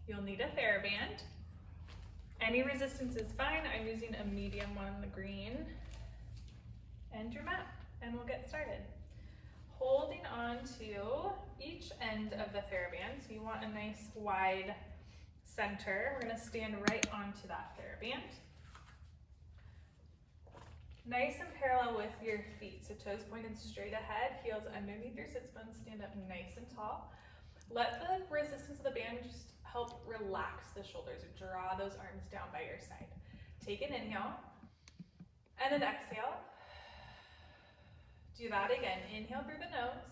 You'll need a Theraband. Any resistance is fine. I'm using a medium one, the green, and your mat, and we'll get started. Holding on to each end of the Theraband, so you want a nice wide center. We're gonna stand right onto that Theraband. Nice and parallel with your feet, so toes pointed straight ahead, heels underneath your sit bones, stand up nice and tall. Let the resistance of the band just help relax the shoulders, draw those arms down by your side. Take an inhale, and an exhale. Do that again, inhale through the nose.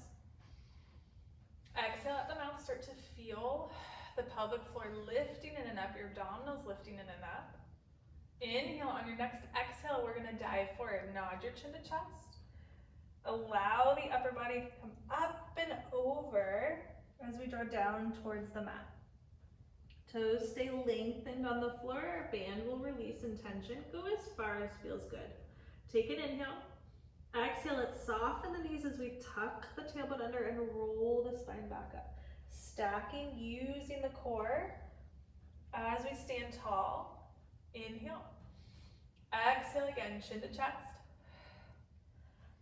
Exhale at the mouth, start to feel the pelvic floor lifting in and up, your abdominals lifting in and up. Inhale, on your next exhale, we're gonna dive forward. Nod your chin to chest. Allow the upper body to come up and over as we draw down towards the mat. Toes stay lengthened on the floor, our band will release in tension. Go as far as feels good. Take an inhale. Exhale, let's soften the knees as we tuck the tailbone under and roll the spine back up. Stacking, using the core as we stand tall. Inhale. Exhale again, chin to chest.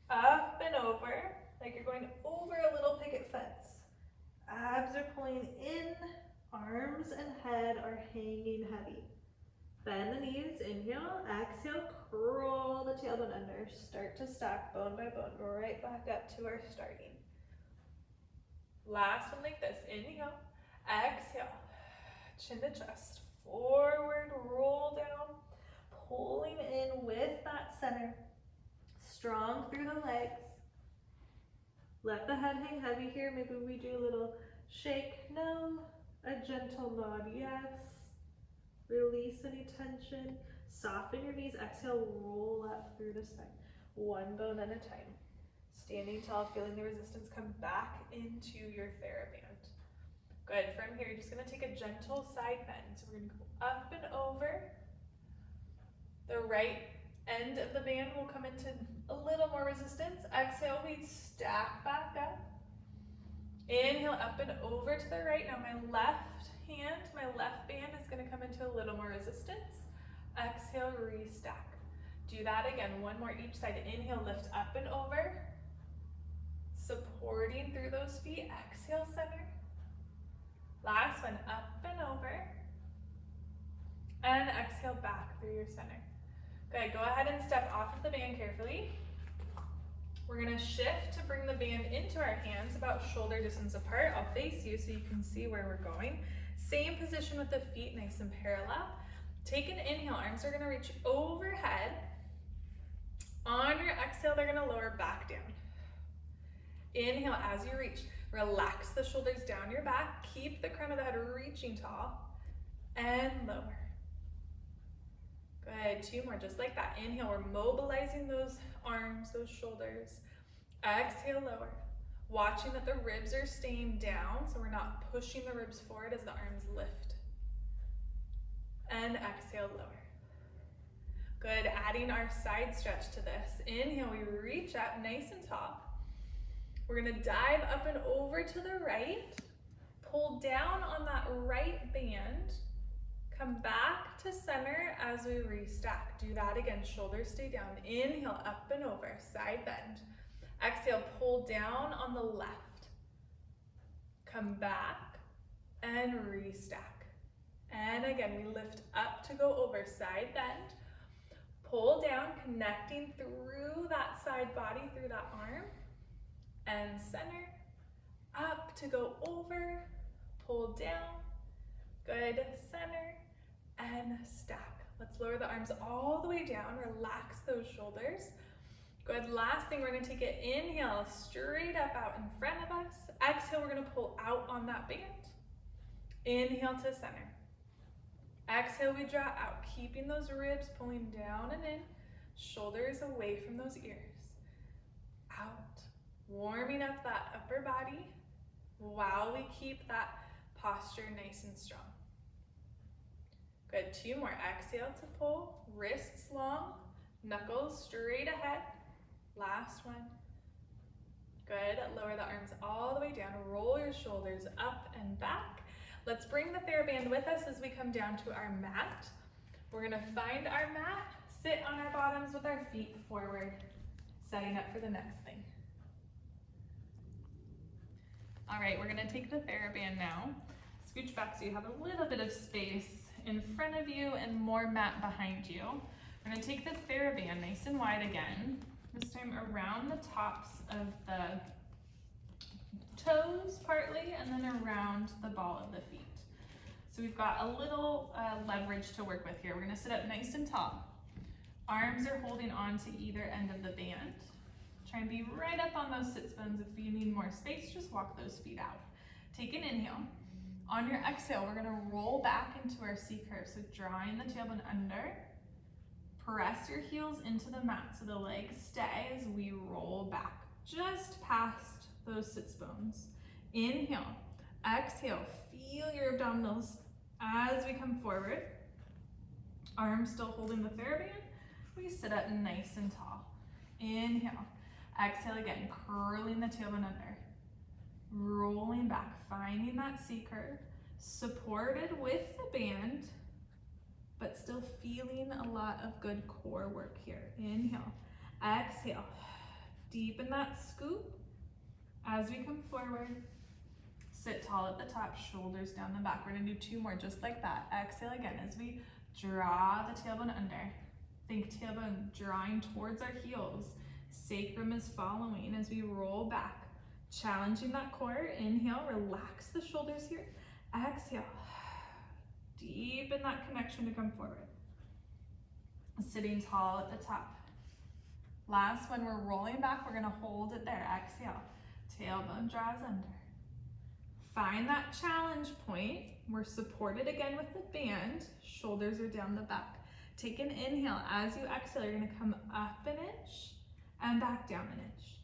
Up and over, like you're going over a little picket fence. Abs are pulling in, arms and head are hanging heavy. Bend the knees, inhale, exhale, curl the tailbone under. Start to stack bone by bone, right back up to our starting. Last one like this, inhale, exhale, chin to chest, forward, roll down, pulling in with that center. Strong through the legs. Let the head hang heavy here. Maybe we do a little shake, no, a gentle nod, yes. Release any tension. Soften your knees. Exhale, roll up through the spine. One bone at a time. Standing tall, feeling the resistance come back into your Theraband. Good. From here, you're just going to take a gentle side bend. So we're going to go up and over. The right end of the band will come into a little more resistance. Exhale, we stack back up. Inhale, up and over to the right. Now my left hand, my left band is going to come into a little more resistance. Exhale, restack. Do that again, one more each side. Inhale, lift up and over. Supporting through those feet. Exhale, center. Last one, up and over. And exhale, back through your center. Good, go ahead and step off of the band carefully. We're gonna shift to bring the band into our hands about shoulder distance apart. I'll face you so you can see where we're going. Same position with the feet, nice and parallel. Take an inhale, arms are gonna reach overhead. On your exhale, they're gonna lower back down. Inhale as you reach, relax the shoulders down your back, keep the crown of the head reaching tall, and lower. Good, two more, just like that. Inhale, we're mobilizing those arms, those shoulders. Exhale, lower. Watching that the ribs are staying down, so we're not pushing the ribs forward as the arms lift. And exhale, lower. Good, adding our side stretch to this. Inhale, we reach up nice and tall. We're gonna dive up and over to the right. Pull down on that right band. Come back to center as we restack. Do that again, shoulders stay down. Inhale, up and over, side bend. Exhale, pull down on the left. Come back and restack. And again, we lift up to go over, side bend. Pull down, connecting through that side body, through that arm. And center, up to go over, pull down. Good, center. And stack. Let's lower the arms all the way down. Relax those shoulders. Good. Last thing, we're going to take it. Inhale, straight up out in front of us. Exhale, we're going to pull out on that band. Inhale to center. Exhale, we draw out, keeping those ribs pulling down and in. Shoulders away from those ears. Out. Warming up that upper body while we keep that posture nice and strong. Good, two more. Exhale to pull, wrists long, knuckles straight ahead. Last one. Good, lower the arms all the way down. Roll your shoulders up and back. Let's bring the Theraband with us as we come down to our mat. We're gonna find our mat, sit on our bottoms with our feet forward, setting up for the next thing. All right, we're gonna take the Theraband now. Scooch back so you have a little bit of space in front of you and more mat behind you. We're gonna take the Theraband nice and wide again, this time around the tops of the toes partly, and then around the ball of the feet. So we've got a little leverage to work with here. We're gonna sit up nice and tall. Arms are holding on to either end of the band. Try and be right up on those sits bones. If you need more space, just walk those feet out. Take an inhale. On your exhale, we're gonna roll back into our C curve. So drawing the tailbone under. Press your heels into the mat so the legs stay as we roll back, just past those sits bones. Inhale, exhale, feel your abdominals as we come forward. Arms still holding the Theraband. We sit up nice and tall. Inhale, exhale again, curling the tailbone under. Rolling back, finding that C curve, supported with the band, but still feeling a lot of good core work here. Inhale, exhale, deepen that scoop as we come forward. Sit tall at the top, shoulders down the back. We're gonna do 2 more just like that. Exhale again as we draw the tailbone under. Think tailbone drawing towards our heels. Sacrum is following as we roll back. Challenging that core. Inhale, relax the shoulders here. Exhale, deepen that connection to come forward. Sitting tall at the top. Last one, we're rolling back. We're gonna hold it there. Exhale, tailbone draws under. Find that challenge point. We're supported again with the band. Shoulders are down the back. Take an inhale. As you exhale, you're gonna come up an inch and back down an inch.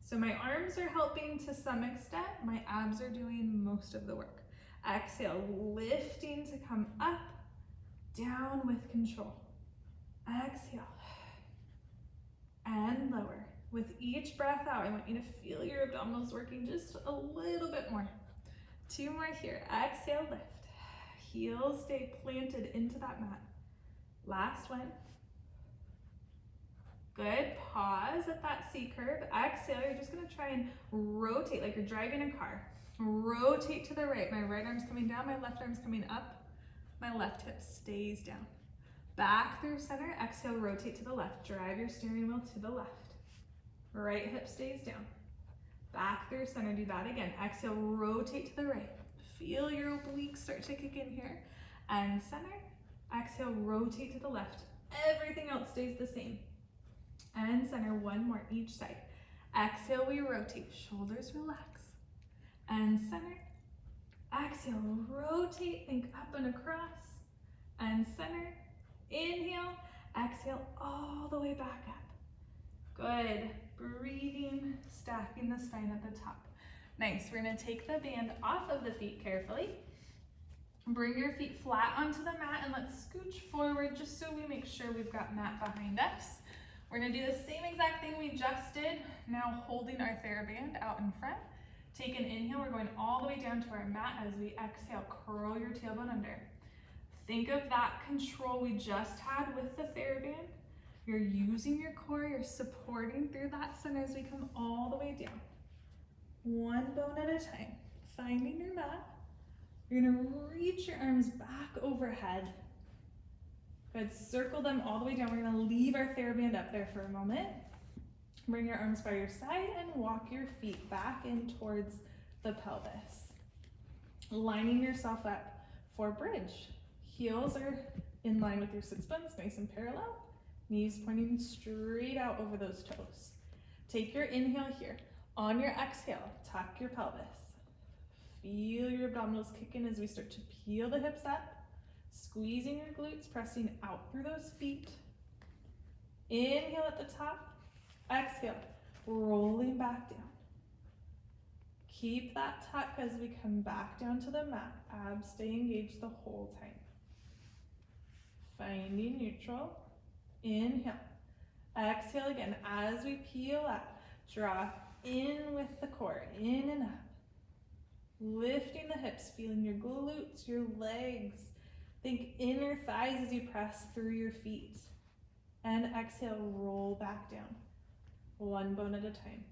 So my arms are helping to some extent. My abs are doing most of the work. Exhale, lifting to come up, down with control. Exhale, and lower. With each breath out, I want you to feel your abdominals working just a little bit more. 2 more here. Exhale, lift. Heels stay planted into that mat. Last one. Good. Pause at that C curve. Exhale, you're just gonna try and rotate like you're driving a car. Rotate to the right. My right arm's coming down, my left arm's coming up. My left hip stays down. Back through center. Exhale, rotate to the left. Drive your steering wheel to the left. Right hip stays down. Back through center. Do that again. Exhale, rotate to the right. Feel your obliques start to kick in here. And center. Exhale, rotate to the left. Everything else stays the same. And center. 1 more each side. Exhale, we rotate. Shoulders relax. And center. Exhale, rotate. Think up and across. And center. Inhale. Exhale, all the way back up. Good. Breathing, stacking the spine at the top. Nice. We're going to take the band off of the feet carefully. Bring your feet flat onto the mat and let's scooch forward just so we make sure we've got mat behind us. We're going to do the same exact thing we just did, now holding our Theraband out in front. Take an inhale. We're going all the way down to our mat. As we exhale, curl your tailbone under. Think of that control we just had with the Theraband. You're using your core, you're supporting through that center as we come all the way down. 1 bone at a time. Finding your mat. You're gonna reach your arms back overhead. Good, circle them all the way down. We're gonna leave our Theraband up there for a moment. Bring your arms by your side and walk your feet back in towards the pelvis. Lining yourself up for bridge. Heels are in line with your sits bones, nice and parallel. Knees pointing straight out over those toes. Take your inhale here. On your exhale, tuck your pelvis. Feel your abdominals kick in as we start to peel the hips up. Squeezing your glutes, pressing out through those feet. Inhale at the top. Exhale, rolling back down. Keep that tuck as we come back down to the mat. Abs stay engaged the whole time. Finding neutral. Inhale. Exhale again. As we peel up, draw in with the core, in and up. Lifting the hips, feeling your glutes, your legs. Think inner thighs as you press through your feet. And exhale, roll back down. One bone at a time.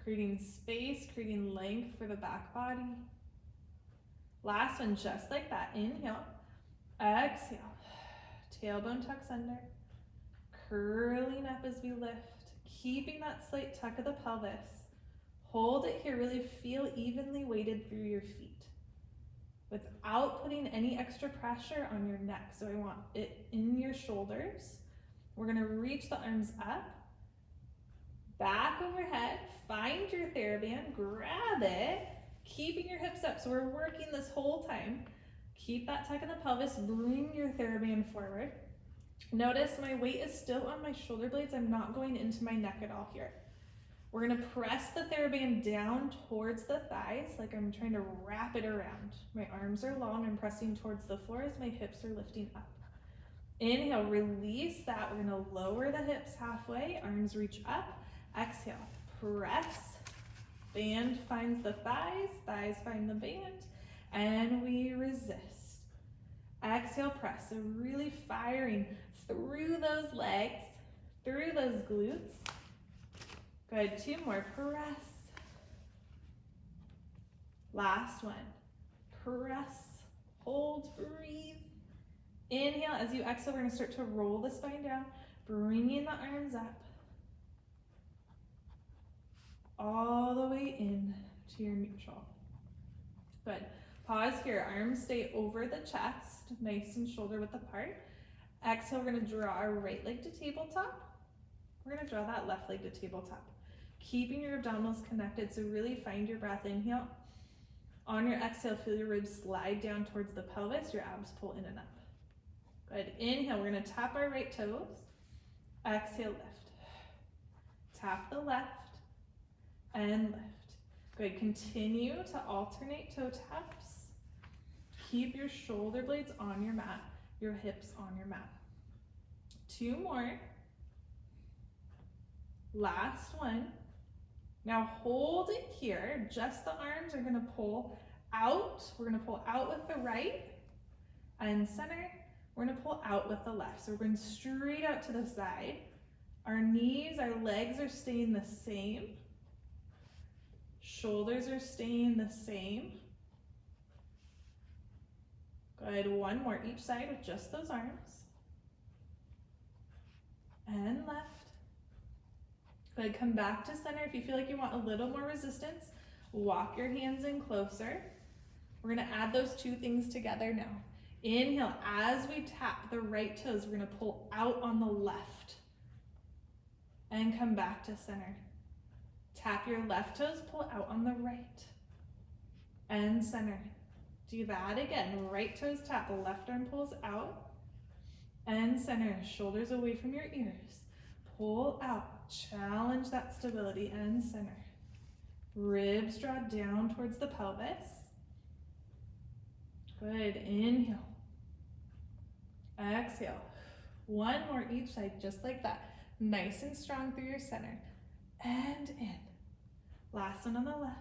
Creating space, creating length for the back body. Last one, just like that. Inhale, exhale. Tailbone tucks under. Curling up as we lift. Keeping that slight tuck of the pelvis. Hold it here, really feel evenly weighted through your feet without putting any extra pressure on your neck. So I want it in your shoulders. We're gonna reach the arms up, back overhead, find your Theraband, grab it, keeping your hips up. So we're working this whole time. Keep that tuck in the pelvis, bring your Theraband forward. Notice my weight is still on my shoulder blades. I'm not going into my neck at all here. We're gonna press the Theraband down towards the thighs, like I'm trying to wrap it around. My arms are long, I'm pressing towards the floor as my hips are lifting up. Inhale, release that. We're gonna lower the hips halfway, arms reach up. Exhale, press, band finds the thighs, thighs find the band, and we resist. Exhale, press, so really firing through those legs, through those glutes. Good, 2 more, press. Last one, press, hold, breathe. Inhale, as you exhale, we're gonna start to roll the spine down, bringing the arms up, all the way in to your neutral. Good, pause here, arms stay over the chest, nice and shoulder width apart. Exhale, we're gonna draw our right leg to tabletop. We're gonna draw that left leg to tabletop. Keeping your abdominals connected, so really find your breath. Inhale. On your exhale, feel your ribs slide down towards the pelvis, your abs pull in and up. Good, inhale, we're gonna tap our right toes. Exhale, lift. Tap the left and lift. Good, continue to alternate toe taps. Keep your shoulder blades on your mat, your hips on your mat. 2 more. Last one. Now hold it here, just the arms are gonna pull out. We're gonna pull out with the right and center. We're gonna pull out with the left. So we're going straight out to the side. Our knees, our legs are staying the same. Shoulders are staying the same. Good, 1 more each side with just those arms. And left. Good, come back to center. If you feel like you want a little more resistance, walk your hands in closer. We're gonna add those 2 things together now. Inhale, as we tap the right toes, we're gonna pull out on the left and come back to center. Tap your left toes, pull out on the right and center. Do that again, right toes tap, left arm pulls out and center, shoulders away from your ears. Pull out, challenge that stability and center. Ribs draw down towards the pelvis. Good, inhale. Exhale. 1 more each side, just like that. Nice and strong through your center. And in. Last one on the left.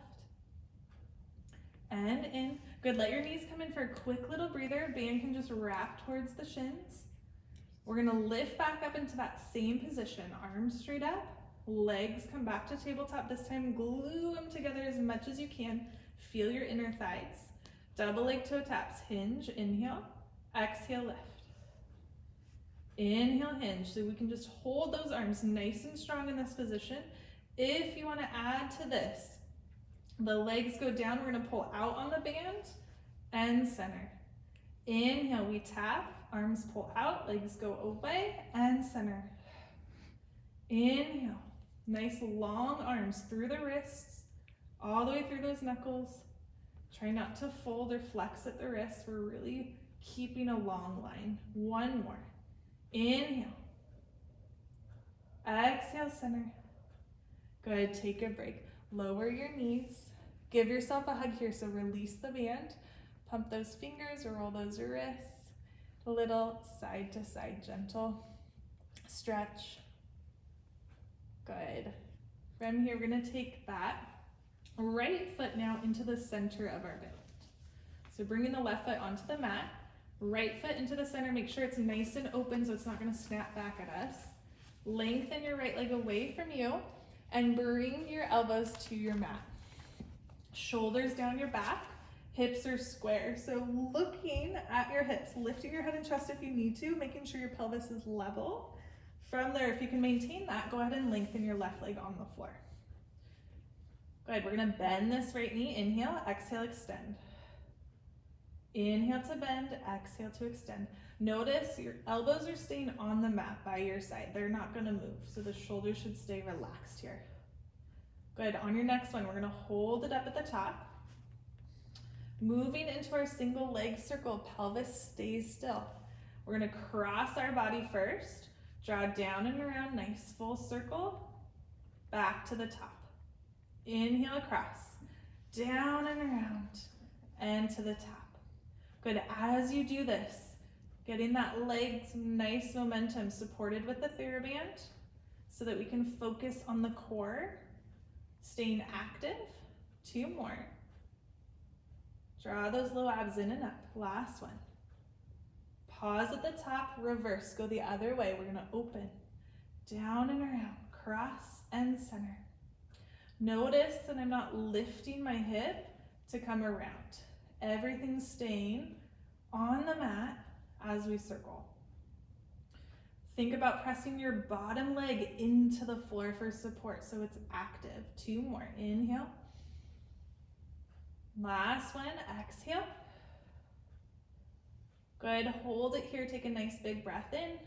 And in. Good, let your knees come in for a quick little breather. Band can just wrap towards the shins. We're gonna lift back up into that same position. Arms straight up, legs come back to tabletop. This time glue them together as much as you can. Feel your inner thighs. Double leg toe taps, hinge, inhale, exhale, lift. Inhale, hinge. So we can just hold those arms nice and strong in this position. If you wanna add to this, the legs go down, we're gonna pull out on the band and center. Inhale, we tap, arms pull out, legs go away and center. Inhale, nice long arms through the wrists, all the way through those knuckles. Try not to fold or flex at the wrists. We're really keeping a long line. 1 more. Inhale. Exhale, center. Good, take a break. Lower your knees. Give yourself a hug here, so release the band. Pump those fingers, roll those wrists. A little side to side, gentle stretch. Good. From here, we're gonna take that Right foot now into the center of our band. So bringing the left foot onto the mat, right foot into the center, make sure it's nice and open so it's not gonna snap back at us. Lengthen your right leg away from you and bring your elbows to your mat. Shoulders down your back, hips are square. So looking at your hips, lifting your head and chest if you need to, making sure your pelvis is level. From there, if you can maintain that, go ahead and lengthen your left leg on the floor. Good, we're gonna bend this right knee, inhale, exhale, extend. Inhale to bend, exhale to extend. Notice your elbows are staying on the mat by your side. They're not gonna move, so the shoulders should stay relaxed here. Good, on your next one, we're gonna hold it up at the top. Moving into our single leg circle, pelvis stays still. We're gonna cross our body first, draw down and around, nice full circle, back to the top. Inhale across, down and around, and to the top. Good, as you do this, getting that leg some nice momentum supported with the Theraband so that we can focus on the core, staying active. 2 more. Draw those low abs in and up. Last one. Pause at the top, reverse, go the other way. We're gonna open, down and around, cross and center. Notice that I'm not lifting my hip to come around. Everything's staying on the mat as we circle. Think about pressing your bottom leg into the floor for support so it's active. 2 more. Inhale. Last one. Exhale. Good. Hold it here. Take a nice big breath in.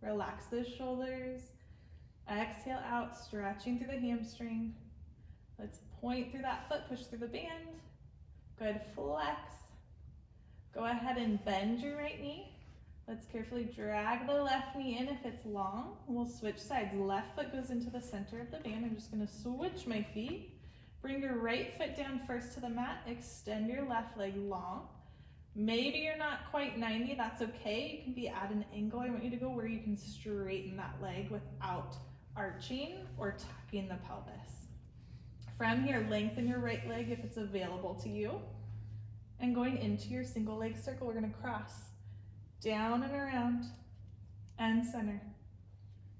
Relax those shoulders. Exhale out, stretching through the hamstring. Let's point through that foot, push through the band. Good. Flex. Go ahead and bend your right knee. Let's carefully drag the left knee in if it's long. We'll switch sides. Left foot goes into the center of the band. I'm just gonna switch my feet. Bring your right foot down first to the mat. Extend your left leg long. Maybe you're not quite 90, that's okay. You can be at an angle. I want you to go where you can straighten that leg without arching or tucking the pelvis. From here, lengthen your right leg if it's available to you. And going into your single leg circle, we're gonna cross down and around and center.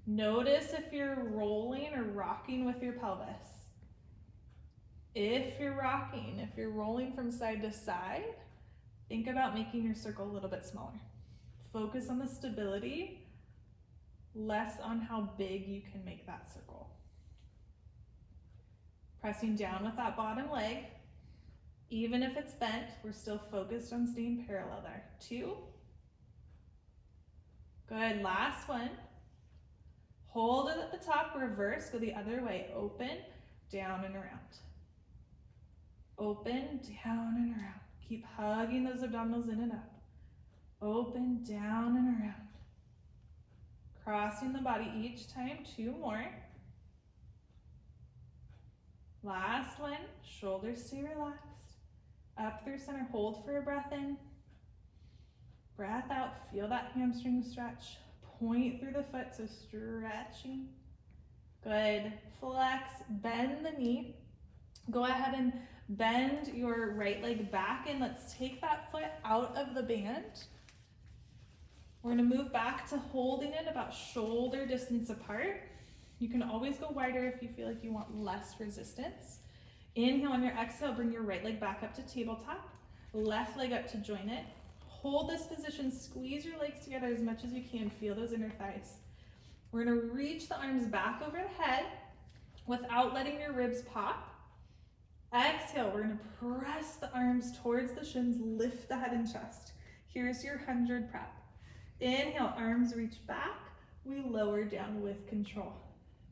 Notice if you're rolling or rocking with your pelvis. If you're rocking, if you're rolling from side to side, think about making your circle a little bit smaller. Focus on the stability, less on how big you can make that circle. Pressing down with that bottom leg. Even if it's bent, we're still focused on staying parallel there. 2. Good, last one. Hold it at the top, reverse, go the other way. Open, down and around. Open, down and around. Keep hugging those abdominals in and up. Open, down and around. Crossing the body each time. 2 more. Last one, shoulders stay relaxed. Up through center, hold for a breath in. Breath out, feel that hamstring stretch. Point through the foot, so stretching. Good, flex, bend the knee. Go ahead and bend your right leg back in. Let's take that foot out of the band. We're gonna move back to holding it about shoulder distance apart. You can always go wider if you feel like you want less resistance. Inhale, on your exhale, bring your right leg back up to tabletop, left leg up to join it. Hold this position, squeeze your legs together as much as you can, feel those inner thighs. We're gonna reach the arms back over the head without letting your ribs pop. Exhale, we're gonna press the arms towards the shins, lift the head and chest. Here's your 100 prep. Inhale, arms reach back, we lower down with control.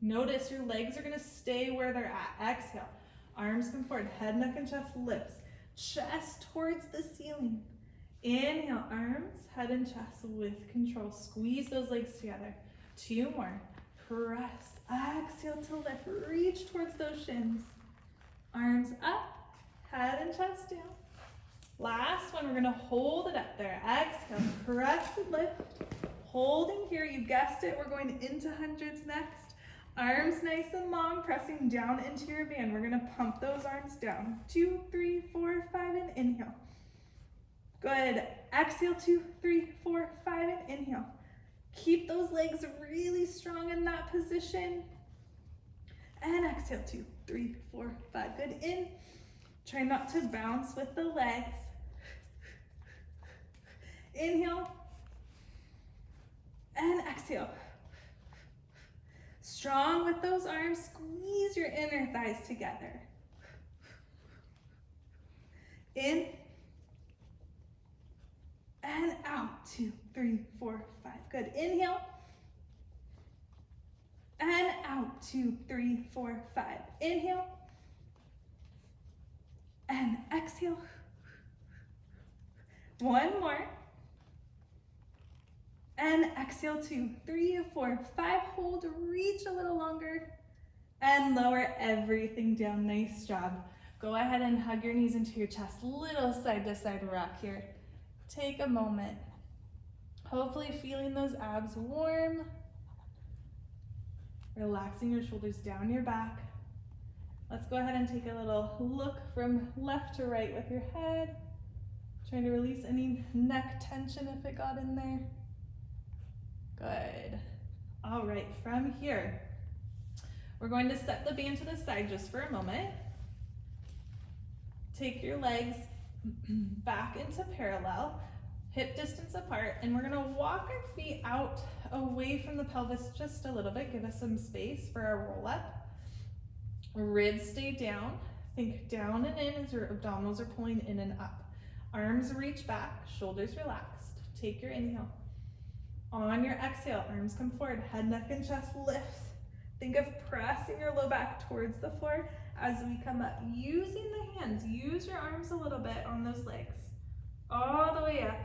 Notice your legs are gonna stay where they're at. Exhale, arms come forward, head, neck, and chest lifts. Chest towards the ceiling. Inhale, arms, head, and chest with control. Squeeze those legs together. 2 more. Press. Exhale to lift. Reach towards those shins. Arms up, head and chest down. Last one, we're gonna hold it up there. Exhale, press and lift. Holding here, you guessed it, we're going into hundreds next. Arms nice and long, pressing down into your band. We're gonna pump those arms down. 2, 3, 4, 5, and inhale. Good. Exhale, 2, 3, 4, 5, and inhale. Keep those legs really strong in that position. And exhale, 2, 3, 4, 5. Good. In. Try not to bounce with the legs. Inhale. And exhale. Strong with those arms. Squeeze your inner thighs together. In. And out. 2, 3, 4, 5. Good. Inhale. And out. 2, 3, 4, 5. Inhale. And exhale. One more. And exhale, 2, 3, 4, 5. Hold, reach a little longer. And lower everything down. Nice job. Go ahead and hug your knees into your chest. Little side to side rock here. Take a moment. Hopefully feeling those abs warm. Relaxing your shoulders down your back. Let's go ahead and take a little look from left to right with your head. Trying to release any neck tension if it got in there. Good. All right, from here, we're going to set the band to the side just for a moment. Take your legs back into parallel, hip distance apart, and we're gonna walk our feet out away from the pelvis just a little bit. Give us some space for our roll up. Ribs stay down. Think down and in as your abdominals are pulling in and up. Arms reach back, shoulders relaxed. Take your inhale. On your exhale, arms come forward, head, neck, and chest lifts. Think of pressing your low back towards the floor as we come up. Using the hands, use your arms a little bit on those legs. All the way up,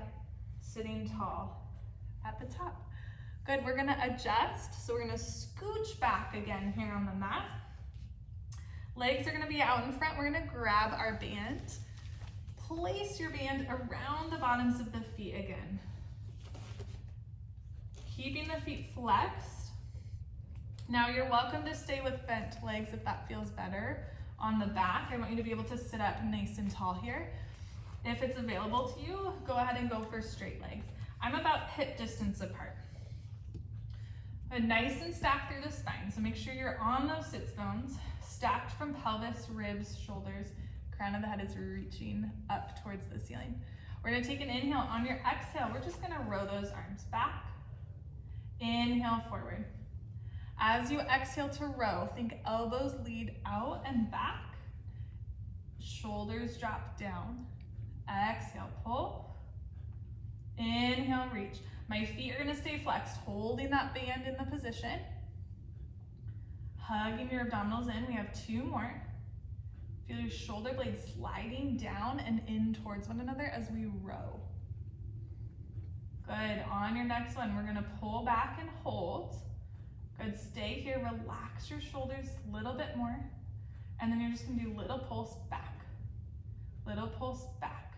sitting tall at the top. Good, we're gonna adjust. So we're gonna scooch back again here on the mat. Legs are gonna be out in front. We're gonna grab our band. Place your band around the bottoms of the feet again. Keeping the feet flexed. Now you're welcome to stay with bent legs if that feels better on the back. I want you to be able to sit up nice and tall here. If it's available to you, go ahead and go for straight legs. I'm about hip distance apart. And nice and stacked through the spine. So make sure you're on those sits bones, stacked from pelvis, ribs, shoulders. Crown of the head is reaching up towards the ceiling. We're gonna take an inhale. On your exhale, we're just gonna row those arms back. Inhale forward. As you exhale to row, think elbows lead out and back. Shoulders drop down. Exhale, pull. Inhale, reach. My feet are gonna stay flexed, holding that band in the position. Hugging your abdominals in. We have 2 more. Feel your shoulder blades sliding down and in towards one another as we row. Good, on your next one, we're gonna pull back and hold. Good, stay here, relax your shoulders a little bit more. And then you're just gonna do little pulse back. Little pulse back.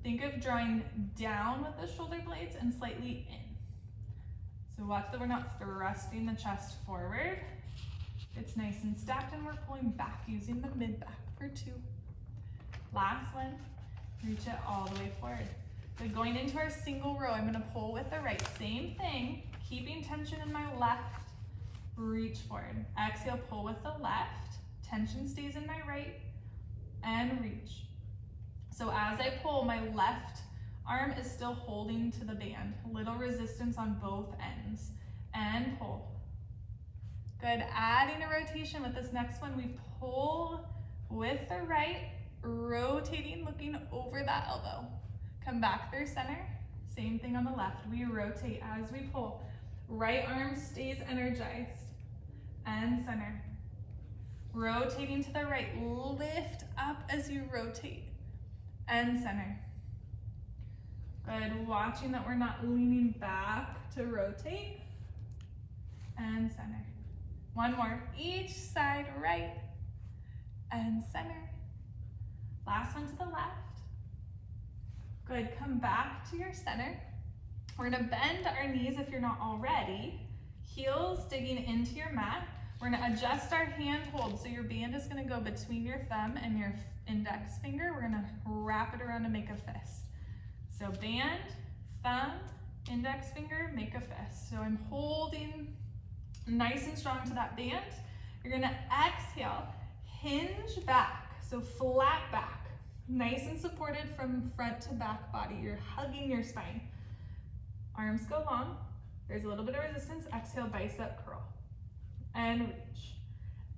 Think of drawing down with the shoulder blades and slightly in. So watch that we're not thrusting the chest forward. It's nice and stacked and we're pulling back using the mid back for 2. Last one, reach it all the way forward. So going into our single row, I'm gonna pull with the right, same thing, keeping tension in my left, reach forward. Exhale, pull with the left, tension stays in my right, and reach. So as I pull, my left arm is still holding to the band, little resistance on both ends, and pull. Good, adding a rotation with this next one, we pull with the right, rotating, looking over that elbow. Come back through center, same thing on the left. We rotate as we pull. Right arm stays energized, and center. Rotating to the right, lift up as you rotate, and center. Good, watching that we're not leaning back to rotate, and center. One more, each side, right, and center. Last one to the left. Good, come back to your center. We're gonna bend our knees if you're not already. Heels digging into your mat. We're gonna adjust our hand hold. So your band is gonna go between your thumb and your index finger. We're gonna wrap it around to make a fist. So band, thumb, index finger, make a fist. So I'm holding nice and strong to that band. You're gonna exhale, hinge back, so flat back, nice and supported from front to back body. You're hugging your spine. Arms go long. There's a little bit of resistance. Exhale, bicep curl. And reach.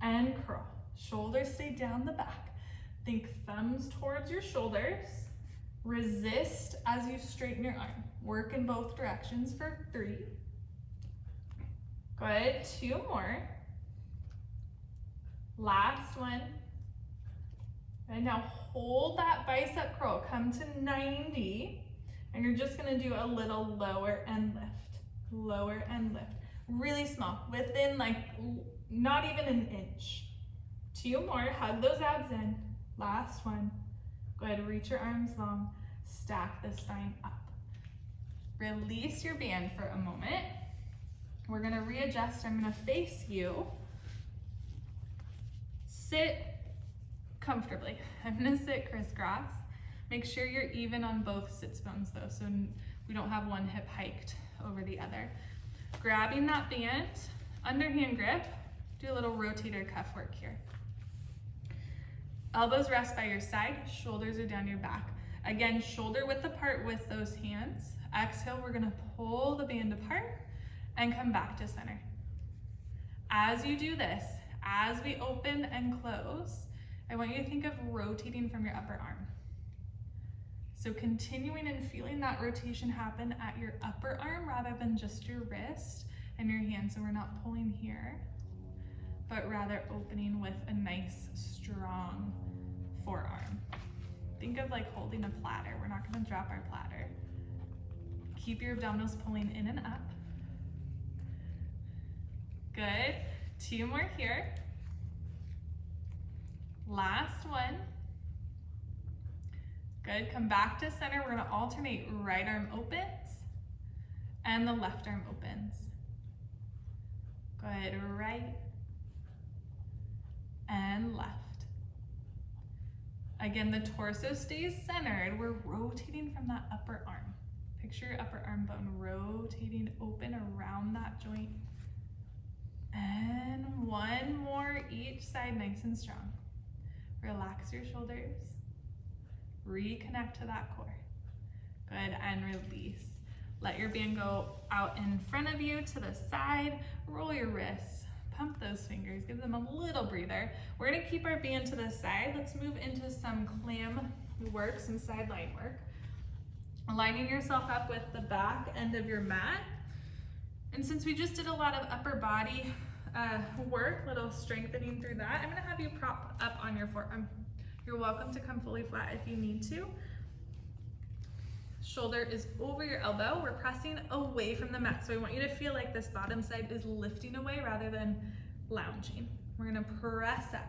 And curl. Shoulders stay down the back. Think thumbs towards your shoulders. Resist as you straighten your arm. Work in both directions for 3. Good, 2 more. Last one. And now hold that bicep curl. Come to 90. And you're just gonna do a little lower and lift. Lower and lift. Really small, within like not even an inch. 2 more, hug those abs in. Last one. Go ahead, reach your arms long. Stack the spine up. Release your band for a moment. We're gonna readjust. I'm gonna face you. Sit comfortably. I'm gonna sit crisscross. Make sure you're even on both sits bones though, so we don't have one hip hiked over the other. Grabbing that band, underhand grip, do a little rotator cuff work here. Elbows rest by your side, shoulders are down your back. Again, shoulder width apart with those hands. Exhale, we're gonna pull the band apart and come back to center. As you do this, as we open and close, I want you to think of rotating from your upper arm. So continuing and feeling that rotation happen at your upper arm rather than just your wrist and your hand. So we're not pulling here, but rather opening with a nice, strong forearm. Think of like holding a platter. We're not gonna drop our platter. Keep your abdominals pulling in and up. Good, 2 more here. Last one. Good, come back to center. We're gonna alternate right arm opens and the left arm opens. Good, right and left. Again, the torso stays centered. We're rotating from that upper arm. Picture your upper arm bone rotating open around that joint. And 1 more each side, nice and strong. Relax your shoulders. Reconnect to that core. Good, and release. Let your band go out in front of you to the side. Roll your wrists. Pump those fingers. Give them a little breather. We're gonna keep our band to the side. Let's move into some clam work, some sideline work. Lining yourself up with the back end of your mat. And since we just did a lot of upper body work, little strengthening through that, I'm gonna have you prop up on your forearm. You're welcome to come fully flat if you need to. Shoulder is over your elbow. We're pressing away from the mat. So I want you to feel like this bottom side is lifting away rather than lounging. We're gonna press up.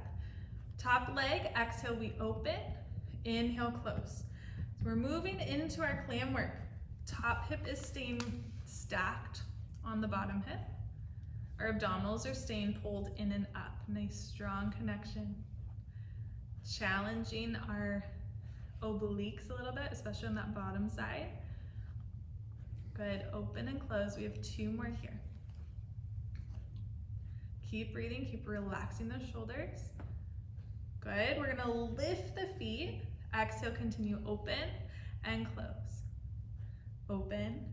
Top leg, exhale, we open. Inhale, close. So we're moving into our clam work. Top hip is staying stacked on the bottom hip. Our abdominals are staying pulled in and up. Nice strong connection. Challenging our obliques a little bit, especially on that bottom side. Good, open and close. We have 2 more here. Keep breathing, keep relaxing those shoulders. Good, we're gonna lift the feet. Exhale, continue, open and close. Open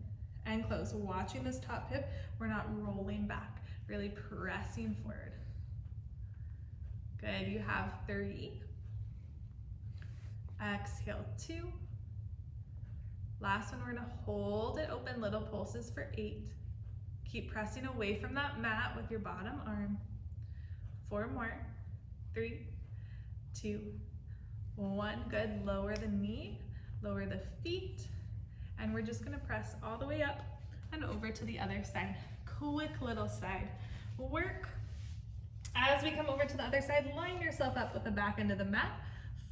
and close. Watching this top hip, we're not rolling back, really pressing forward. Good, you have 3. Exhale, 2. Last one, we're gonna hold it open, little pulses for 8. Keep pressing away from that mat with your bottom arm. 4 more, 3, 2, 1. Good, lower the knee, lower the feet, and we're just gonna press all the way up and over to the other side. Quick little side work. As we come over to the other side, line yourself up with the back end of the mat.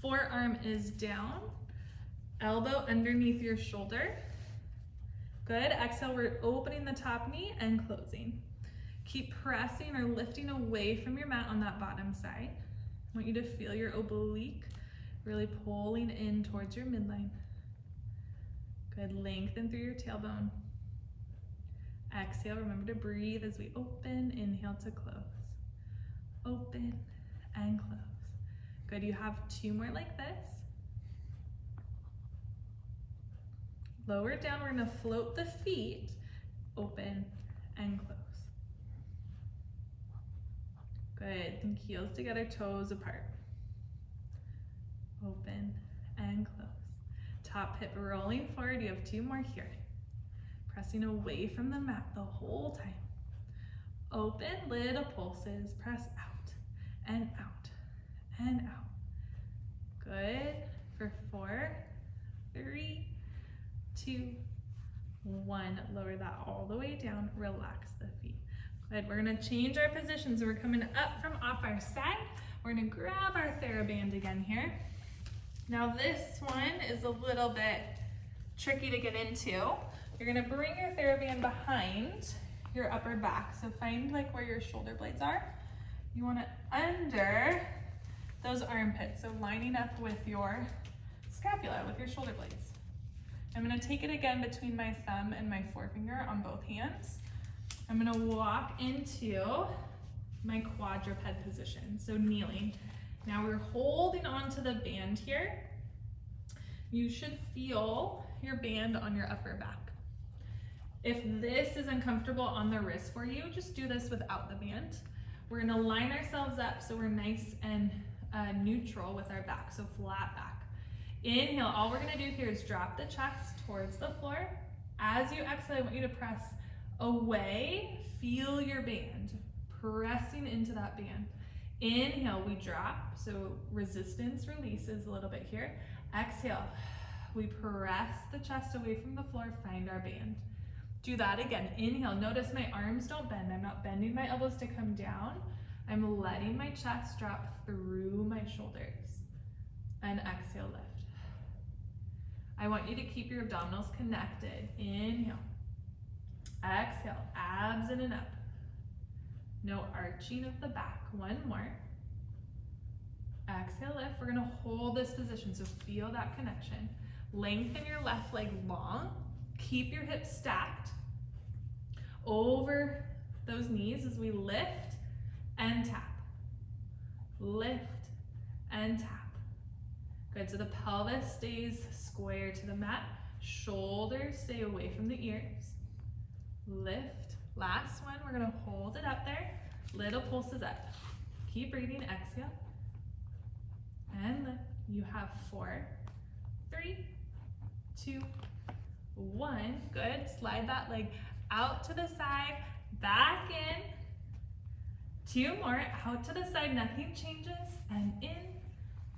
Forearm is down, elbow underneath your shoulder. Good, exhale, we're opening the top knee and closing. Keep pressing or lifting away from your mat on that bottom side. I want you to feel your oblique really pulling in towards your midline. Good, lengthen through your tailbone. Exhale, remember to breathe as we open, inhale to close. Open and close. Good, you have 2 more like this. Lower down, we're gonna float the feet, open and close. Good, think heels together, toes apart. Open and close. Top hip rolling forward, you have 2 more here. Pressing away from the mat the whole time. Open, little pulses, press out and out and out. Good, for 4, 3, 2, 1. Lower that all the way down, relax the feet. Good, we're gonna change our positions. So we're coming up from off our side. We're gonna grab our Theraband again here. Now this one is a little bit tricky to get into. You're gonna bring your Theraband behind your upper back. So find like where your shoulder blades are. You want it under those armpits. So lining up with your scapula, with your shoulder blades. I'm gonna take it again between my thumb and my forefinger on both hands. I'm gonna walk into my quadruped position, so kneeling. Now we're holding on to the band here. You should feel your band on your upper back. If this is uncomfortable on the wrist for you, just do this without the band. We're gonna line ourselves up so we're nice and neutral with our back, so flat back. Inhale, all we're gonna do here is drop the chest towards the floor. As you exhale, I want you to press away, feel your band, pressing into that band. Inhale, we drop, so resistance releases a little bit here. Exhale, we press the chest away from the floor, find our band. Do that again. Inhale, notice my arms don't bend. I'm not bending my elbows to come down. I'm letting my chest drop through my shoulders. And exhale, lift. I want you to keep your abdominals connected. Inhale. Exhale, abs in and up. No arching of the back. 1 more. Exhale, lift. We're gonna hold this position, so feel that connection. Lengthen your left leg long. Keep your hips stacked over those knees as we lift and tap. Lift and tap. Good, so the pelvis stays square to the mat. Shoulders stay away from the ears. Lift. Last one, we're gonna hold it up there. Little pulses up. Keep breathing, exhale. And lift. You have 4, 3, 2, 1. Good, slide that leg out to the side, back in. 2 more, out to the side, nothing changes, and in.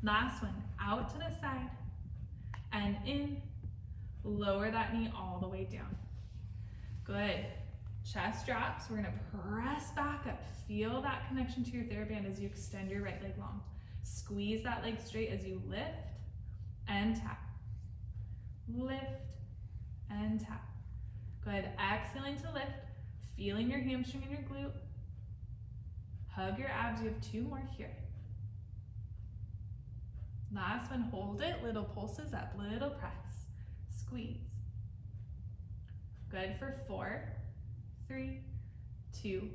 Last one, out to the side, and in. Lower that knee all the way down. Good. Chest drops. We're gonna press back up. Feel that connection to your Theraband as you extend your right leg long. Squeeze that leg straight as you lift and tap. Lift and tap. Good. Exhaling to lift. Feeling your hamstring and your glute. Hug your abs. You have 2 more here. Last one, hold it. Little pulses up, little press. Squeeze. Good for 4, 3, 2,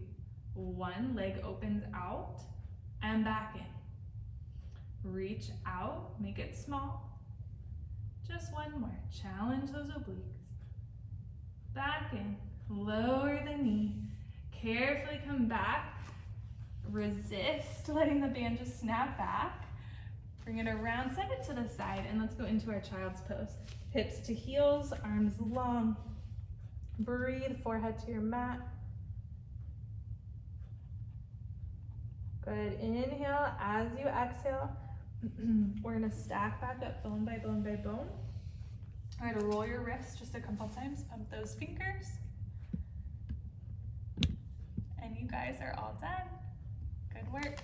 1. Leg opens out and back in. Reach out, make it small. Just 1 more. Challenge those obliques. Back in, lower the knee. Carefully come back. Resist letting the band just snap back. Bring it around, send it to the side, and let's go into our child's pose. Hips to heels, arms long. Breathe, forehead to your mat. Good, inhale. As you exhale, we're gonna stack back up bone by bone by bone. All right, roll your wrists just a couple times, pump those fingers. And you guys are all done. Good work.